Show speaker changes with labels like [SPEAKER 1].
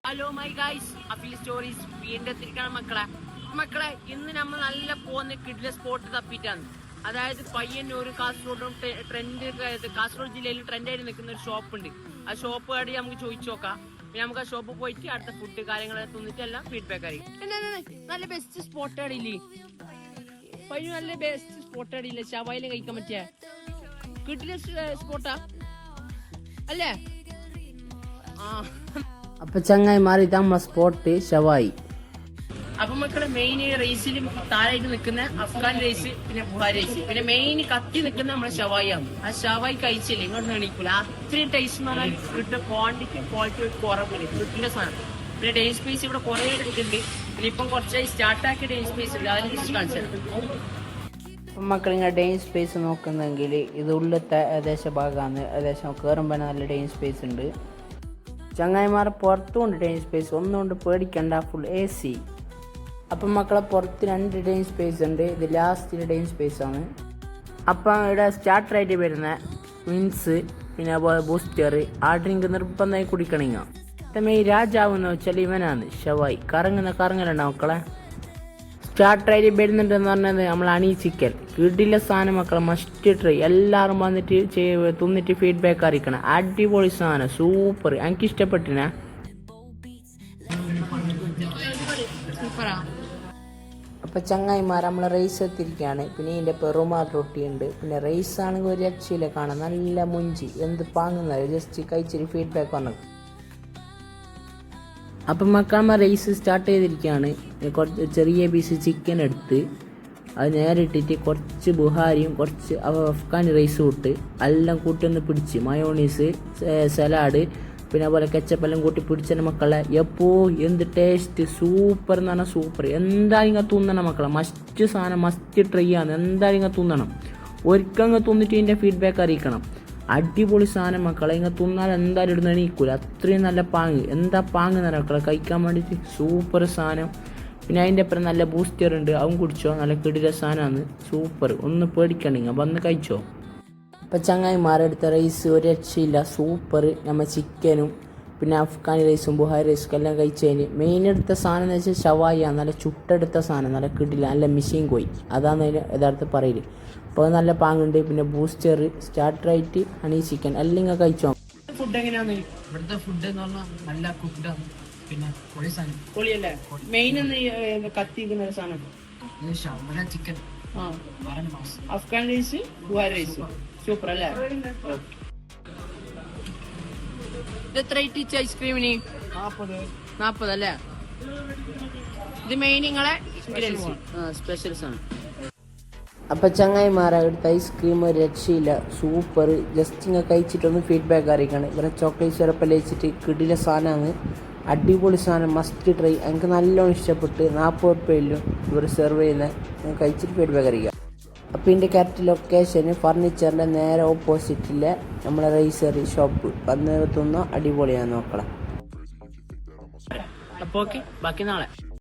[SPEAKER 1] Hello my guys അഫിൽ stories വീണ്ടും എത്തിരിക്കണം മക്കളെ ഇന്ന് നമ്മൾ നല്ല പോകുന്ന കിഡ്ല സ്പോട്ട് തപ്പിട്ടാണ്. അതായത് പയ്യന്നൂർ കാസർഗോഡും കാസർഗോഡ് ജില്ലയിൽ ട്രെൻഡായിട്ട് നിൽക്കുന്ന ഒരു ഷോപ്പ് ഉണ്ട്. ആ ഷോപ്പ് കാടി നമുക്ക് ചോദിച്ചു നോക്കാം. പിന്നെ നമുക്ക് ആ ഷോപ്പ് പോയിട്ട് അടുത്ത ഫുഡ് കാര്യങ്ങളൊക്കെ തിന്നിട്ടെല്ലാം ഫീഡ്ബാക്ക് അറിയിക്കും. നല്ല ബെസ്റ്റ് സ്പോട്ട് ആടില്ലേ പയ്യ, നല്ല ബെസ്റ്റ് സ്പോട്ട് ആടില്ലേ ഷവായിലും കഴിക്കാൻ പറ്റിയ കിഡ്ല സ്പോട്ടാ അല്ലേ?
[SPEAKER 2] അപ്പൊ ചങ്ങായിമാർ ഇതാ നമ്മളെ സ്പോട്ട് ഷവായി.
[SPEAKER 1] അപ്പൊ മക്കളെ മെയിൻ റൈസിൽ താഴായിട്ട് നിൽക്കുന്ന അഫ്ഗാൻ റൈസ്, പിന്നെ ബുഹാരി റൈസ്, പിന്നെ മെയിൻ കത്തി നിൽക്കുന്ന നമ്മുടെ ഷവായിയാണ്. ആ ഷവായി കഴിച്ചില്ലേ ഇങ്ങോട്ട് എണീക്കൂല. അത്രയും ടേസ്റ്റ് എന്ന് പറഞ്ഞാൽ ഫുഡ് ക്വാണ്ടിറ്റി ക്വാളിറ്റി കുറവില്ല ഫുഡിന്റെ സാധനം. പിന്നെ ഡേ സ്പേസ് ഇവിടെ കുറെ എടുത്തിട്ടുണ്ട്. പിന്നെ ഇപ്പം കുറച്ചായി സ്റ്റാർട്ടാക്കിയ ഡേ സ്പേസ് ഉണ്ട്, അതിനെ കുറിച്ച് കാണിച്ചത്.
[SPEAKER 2] മക്കൾ ഇങ്ങനെ ഡെയിൻ സ്പേസ് നോക്കുന്നെങ്കിൽ ഇത് ഉള്ളത്തെ ഏകദേശം ഭാഗമാണ്. ഏകദേശം കയറുമ്പോൾ നല്ല ഡെയിൻ സ്പേസ് ഉണ്ട്. ചങ്ങായിമാർ പുറത്തുകൊണ്ട് ഡെയിൻ സ്പേസ് ഒന്നുകൊണ്ട് പേടിക്കണ്ട, ഫുൾ AC. അപ്പം മക്കളെ പുറത്ത് 2 ഡെയിൻ സ്പേസ് ഉണ്ട്. ഇത് ലാസ്റ്റ് ഡെയിൻ സ്പേസ് ആണ്. അപ്പം ഇവിടെ സ്റ്റാർട്ടറായിട്ട് വരുന്ന വിൻസ്, പിന്നെ അതുപോലെ ബൂസ്റ്റർ, ആ ഡ്രിങ്ക് നിർബന്ധമായി കുടിക്കണമെങ്കിൽ ഈ രാജാവ് എന്ന് വെച്ചാൽ ഇവനാണ് ഷവായി. കറങ്ങലുണ്ടാവും മക്കളെ. സ്റ്റാർട്ടറായിട്ട് വരുന്നുണ്ടെന്ന് പറഞ്ഞത് നമ്മൾ ചിക്കൻ കിടില സാധനം മക്കളെ, മസ്റ്റ് ട്രൈ. എല്ലാവരും വന്നിട്ട് തിന്നിട്ട് ഫീഡ്ബാക്ക് അറിയിക്കണം. അടിപൊളി സാധനം, സൂപ്പർ. എനിക്ക് ഇഷ്ടപ്പെട്ടിനെ. അപ്പം ചങ്ങായിമാർ നമ്മളെ റൈസ് എത്തിരിക്കുകയാണ്. പിന്നെ ഇതിൻ്റെ പെറുമാർ റൊട്ടി ഉണ്ട്. പിന്നെ റൈസ് ആണെങ്കിൽ ഒരു രക്ഷയില്ല കാണാൻ, നല്ല മുഞ്ചി എന്ത് പാങ്ങുന്നത്. ജസ്റ്റ് കഴിച്ചിട്ട് ഫീഡ്ബാക്ക് പറഞ്ഞു. അപ്പം മക്കളമ്മ റൈസ് സ്റ്റാർട്ട് ചെയ്തിരിക്കുകയാണ്. കുറച്ച് ചെറിയ പീസ് ചിക്കൻ എടുത്ത് അത് നേരെ ഇട്ടിട്ട് കുറച്ച് ബുഹാരിയും കുറച്ച് അഫ്ഗാനി റൈസും ഇട്ട് എല്ലാം കൂട്ടി ഒന്ന് പിടിച്ച് മയോണീസ്, സലാഡ്, പിന്നെ അതുപോലെ കെച്ചപ്പെല്ലാം കൂട്ടി പിടിച്ചതിന് മക്കളെ എപ്പോ എന്ത് ടേസ്റ്റ്, സൂപ്പർ എന്ന് പറഞ്ഞാൽ സൂപ്പർ. എന്തായാലും ഇങ്ങനെ തിന്നണം മക്കളെ, മസ്റ്റ് സാധനം, മസ്റ്റ് ട്രൈ ആണ്. എന്തായാലും ഇങ്ങനെ തിന്നണം. ഒരിക്കൽ തിന്നിട്ട് ഇതിൻ്റെ ഫീഡ്ബാക്ക് അറിയിക്കണം. അടിപൊളി സാധനം മക്കളെ, ഇങ്ങനെ തിന്നാൽ എന്തായാലും ഇടുന്ന എണീക്കൂല. അത്രയും നല്ല പാങ്ങ്, എന്താ പാങ്ങ് തന്നെ മക്കളെ കഴിക്കാൻ വേണ്ടിയിട്ട്, സൂപ്പർ സാധനം. പിന്നെ അതിൻ്റെ അപ്പുറം നല്ല ബൂസ്റ്റർ ഉണ്ട്, അതും കുടിച്ചോ. നല്ല കിടില സാധനമാണ്, സൂപ്പർ. ഒന്ന് പേടിക്കണ്ടെങ്കിൽ വന്ന് കഴിച്ചോ. അപ്പം ചങ്ങായിമാരെടുത്ത റൈസ് ഒരു രക്ഷയില്ല, സൂപ്പർ. നമ്മൾ ചിക്കനും പിന്നെ അഫ്ഗാനി റൈസും ബുഹാരി റൈസും എല്ലാം കഴിച്ചതിന് മെയിൻ എടുത്ത സാധനം എന്ന് വെച്ചാൽ ഷവായിയാണ്. നല്ല ചുട്ടെടുത്ത സാധനം, നല്ല കിടില, നല്ല മിഷീൻ കോയി, അതാണ് അതിന് യഥാർത്ഥ പറയല്. അപ്പോൾ നല്ല പാങ്ങുണ്ട്. പിന്നെ ബൂസ്റ്റർ, സ്റ്റാർട്ടറായിട്ട് ചിക്കൻ എല്ലാം ഇങ്ങനെ കഴിച്ചോ.
[SPEAKER 1] ഫുഡ് എങ്ങനെയാണ്
[SPEAKER 3] ഇവിടുത്തെ ഫുഡ് എന്ന് പറഞ്ഞാൽ നല്ല കുക്ക്ഡാണ്. പിന്നെ പൊളി സാധനം,
[SPEAKER 1] പൊളിയല്ലേ? മെയിൻ കത്തിക്കുന്ന സാധനം
[SPEAKER 3] ഷവർമ, chicken,
[SPEAKER 1] Afghan rice, Buhari rice, super അല്ലേ? ഇത് എത്ര ടീച്ച് ഐസ്ക്രീമിന്? 40 അല്ലേ? ഇത് മെയിൻ നിങ്ങളെ സ്പെഷ്യൽസ് ആണ്.
[SPEAKER 2] അപ്പം ചങ്ങായിമാരെ എടുത്ത ഐസ്ക്രീം ഒരു രക്ഷയില്ല, സൂപ്പർ. ജസ്റ്റ് ഇങ്ങനെ കഴിച്ചിട്ടൊന്ന് ഫീഡ്ബാക്ക് അറിയിക്കണം. ഇവരെ ചോക്ലേറ്റ് സിറപ്പെല്ലാം വെച്ചിട്ട് കിടില സാധനമാണ്, അടിപൊളി സാധനം, മസ്റ്റ് ട്രൈ. എനിക്ക് നല്ലോണം ഇഷ്ടപ്പെട്ട്. 40 രൂപയിലും ഇവർ സെർവ് ചെയ്യുന്ന കഴിച്ചിട്ട് ഫീഡ്ബാക്ക് അറിയിക്കുക. അപ്പോൾ ഇതിൻ്റെ കറക്റ്റ് ലൊക്കേഷന് ഫർണിച്ചറിൻ്റെ നേരെ ഓപ്പോസിറ്റിലെ നമ്മളെ റൈസറി ഷോപ്പ് വന്ന് തിന്നോ, അടിപൊളിയാണ് നോക്കണം.
[SPEAKER 1] അപ്പോൾ ഓക്കെ, ബാക്കി നാളെ.